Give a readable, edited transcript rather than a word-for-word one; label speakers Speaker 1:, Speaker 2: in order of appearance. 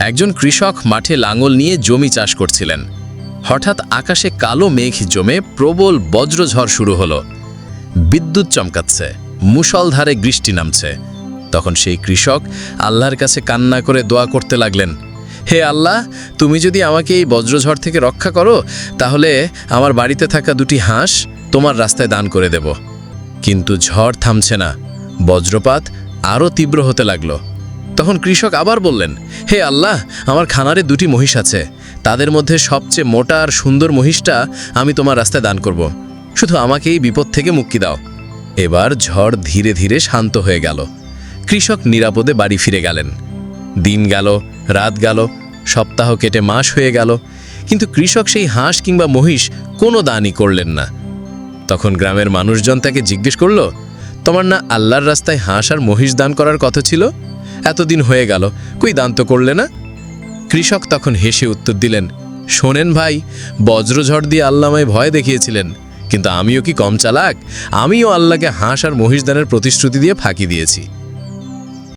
Speaker 1: একজন কৃষক মাঠে লাঙল নিয়ে জমি চাষ করছিলেন। হঠাৎ আকাশে কালো মেঘ জমে প্রবল বজ্রঝড় শুরু হলো। বিদ্যুৎ চমকাচ্ছে, মুষলধারে বৃষ্টি নামছে। তখন সেই কৃষক আল্লাহর কাছে কান্না করে দোয়া করতে লাগলেন, হে আল্লাহ, তুমি যদি আমাকে এই বজ্রঝড় থেকে রক্ষা করো, তাহলে আমার বাড়িতে থাকা 2টি হাঁস তোমার রাস্তায় দান করে দেব। কিন্তু ঝড় থামছে না, বজ্রপাত আরও তীব্র হতে লাগলো। তখন কৃষক আবার বললেন, হে আল্লাহ, আমার খানারে 2টি মহিষ আছে, তাদের মধ্যে সবচেয়ে মোটা আর সুন্দর মহিষটা আমি তোমার রাস্তায় দান করব। শুধু আমাকে এই বিপদ থেকে মুক্তি দাও। এবার ঝড় ধীরে ধীরে শান্ত হয়ে গেল। কৃষক নিরাপদে বাড়ি ফিরে গেলেন। দিন গেল, রাত গেল, সপ্তাহ কেটে মাস হয়ে গেল, কিন্তু কৃষক সেই হাঁস কিংবা মহিষ কোনো দানই করলেন না। তখন গ্রামের মানুষজন তাকে জিজ্ঞেস করল, তোমার না আল্লাহর রাস্তায় হাঁস আর মহিষ দান করার কথা ছিল? এতদিন হয়ে গেল, কই দান তো করলে না? কৃষক তখন হেসে উত্তর দিলেন, শোনেন ভাই, বজ্রঝড় দিয়ে আল্লাহ আমায় ভয় দেখিয়েছিলেন, কিন্তু আমিও কি কম চালাক? আমিও আল্লাহকে হাঁস আর মহিষ দানের প্রতিশ্রুতি দিয়ে ফাঁকি দিয়েছি।